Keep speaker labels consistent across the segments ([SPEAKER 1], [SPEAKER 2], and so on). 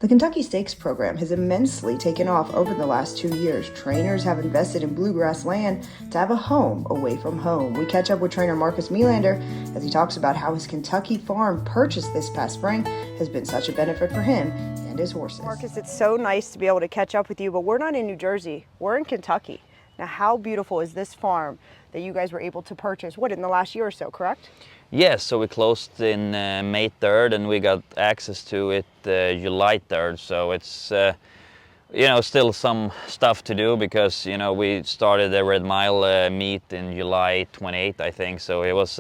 [SPEAKER 1] The Kentucky Stakes program has immensely taken off over the last 2 years. Trainers have invested in bluegrass land to have a home away from home. We catch up with trainer Marcus Melander as he talks about how his Kentucky farm purchased this past spring has been such a benefit for him and his horses. Marcus, it's so nice to be able to catch up with you, but we're not in New Jersey. We're in Kentucky. Now, how beautiful is this farm that you guys were able to purchase, in the last year or so, correct?
[SPEAKER 2] Yes, so we closed in May 3rd and we got access to it July 3rd. So it's, still some stuff to do because, we started the Red Mile meet in July 28th, I think. So it was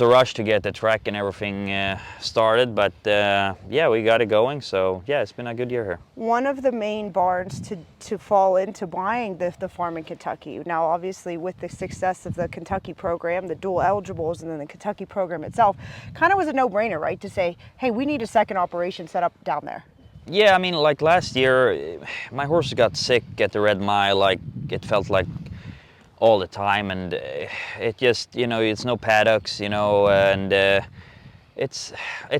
[SPEAKER 2] a rush to get the track and everything started, but we got it going. So yeah, it's been a good year here.
[SPEAKER 1] One of the main barns to fall into buying the farm in Kentucky. Now, obviously, with the success of the Kentucky program, the dual eligibles, and then the Kentucky program itself, kind of was a no-brainer, right? To say, hey, we need a second operation set up down there.
[SPEAKER 2] Yeah, I mean, like last year, my horse got sick at the Red Mile. Like it felt like all the time, and it just, it's no paddocks, and it's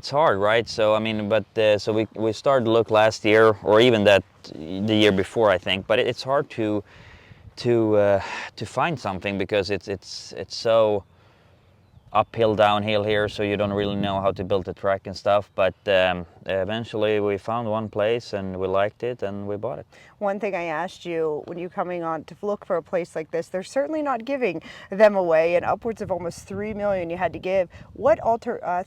[SPEAKER 2] hard, right? So I mean, but so we started to look last year, or even the year before, I think. But it's hard to find something because it's so uphill, downhill here, so you don't really know how to build the track and stuff. But eventually we found one place and we liked it and we bought it.
[SPEAKER 1] One thing I asked you when you coming on to look for a place like this, they're certainly not giving them away, and upwards of almost $3 million you had to give. What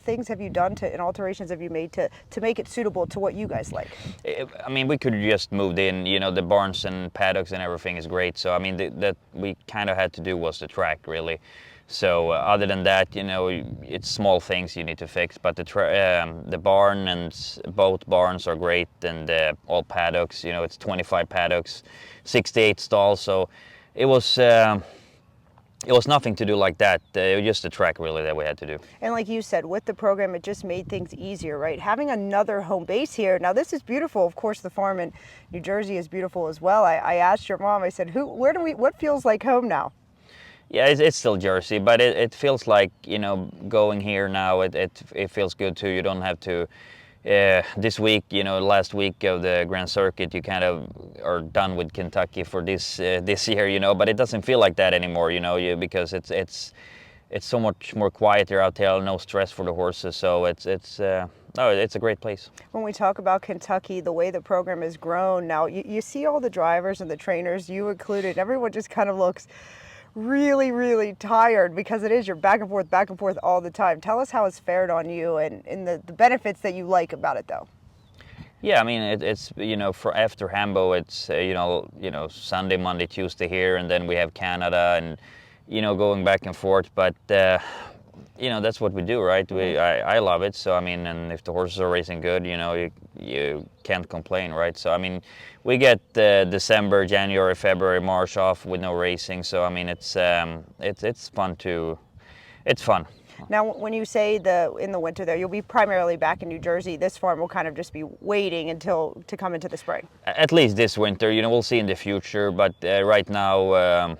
[SPEAKER 1] things have you done and alterations have you made to make it suitable to what you guys like?
[SPEAKER 2] I mean, we could have just moved in, the barns and paddocks and everything is great. So I mean, that we kind of had to do was the track, really. So other than that, it's small things you need to fix. But the barn and both barns are great, and all paddocks. It's 25 paddocks, 68 stalls. So it was nothing to do like that. It was just the track really that we had to do.
[SPEAKER 1] And like you said, with the program, it just made things easier, right? Having another home base here. Now this is beautiful. Of course, the farm in New Jersey is beautiful as well. I asked your mom. I said, what feels like home now?
[SPEAKER 2] Yeah, it's still Jersey, but it feels like, going here now, it feels good too. You don't have to, this week, last week of the Grand Circuit, you kind of are done with Kentucky for this year, but it doesn't feel like that anymore, because it's so much more quieter out there, no stress for the horses, so it's a great place.
[SPEAKER 1] When we talk about Kentucky, the way the program has grown, now you see all the drivers and the trainers, you included, everyone just kind of looks really, really tired because it is you're back and forth all the time. Tell us how it's fared on you and the benefits that you like about it, though.
[SPEAKER 2] Yeah, I mean, it's for after Hambo, it's Sunday, Monday, Tuesday here, and then we have Canada, and going back and forth. But that's what we do, right? I love it. So I mean, and if the horses are racing good, you can't complain, right? So I mean, we get December, January, February, March off with no racing. So I mean, it's fun it's fun.
[SPEAKER 1] Now, when you say in the winter there, you'll be primarily back in New Jersey. This farm will kind of just be waiting to come into the spring.
[SPEAKER 2] At least this winter, we'll see in the future. But right now.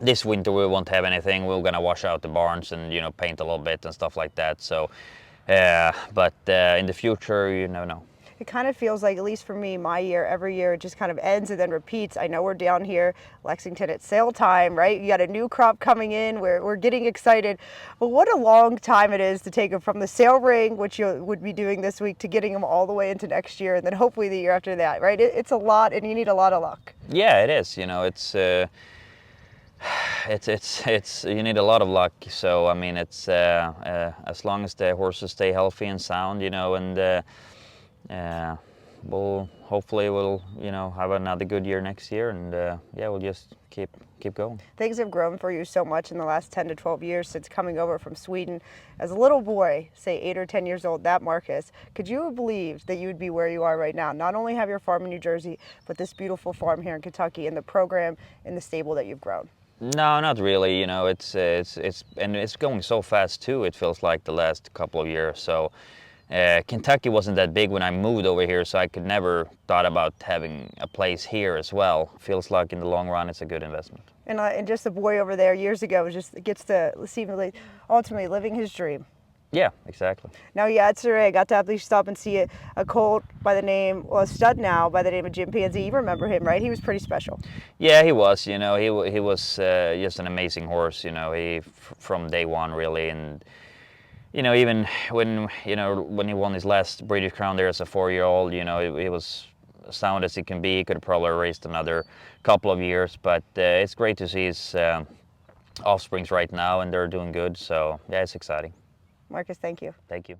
[SPEAKER 2] This winter we won't have anything. We're gonna wash out the barns and paint a little bit and stuff like that. So, but in the future, you never know.
[SPEAKER 1] It kind of feels like, at least for me, my year, every year it just kind of ends and then repeats. I know we're down here, Lexington, at sale time, right? You got a new crop coming in. We're getting excited, but what a long time it is to take them from the sale ring, which you would be doing this week, to getting them all the way into next year, and then hopefully the year after that, right? It's a lot, and you need a lot of luck.
[SPEAKER 2] Yeah, it is. It's you need a lot of luck. So I mean, it's as long as the horses stay healthy and sound, and we'll hopefully have another good year next year, and we'll just keep going.
[SPEAKER 1] Things have grown for you so much in the last 10 to 12 years since coming over from Sweden. As a little boy, say 8 or 10 years old, that Marcus, could you have believed that you would be where you are right now? Not only have your farm in New Jersey, but this beautiful farm here in Kentucky, and the program and the stable that you've grown.
[SPEAKER 2] No, not really. It's going so fast too. It feels like the last couple of years. So Kentucky wasn't that big when I moved over here, so I could never thought about having a place here as well. Feels like in the long run, it's a good investment.
[SPEAKER 1] And just a boy over there years ago just gets to seemingly ultimately living his dream.
[SPEAKER 2] Yeah, exactly.
[SPEAKER 1] Now, yesterday I got to actually stop and see a colt by the name, well, a stud now by the name of Chimpanzee. You remember him, right? He was pretty special.
[SPEAKER 2] Yeah, he was. You know, he was just an amazing horse. You know, from day one really, and you know, even when when he won his last British Crown there as a 4-year-old, you know, he was sound as he can be. He could have probably raced another couple of years, but it's great to see his offsprings right now, and they're doing good. So yeah, it's exciting.
[SPEAKER 1] Marcus, thank you.
[SPEAKER 2] Thank you.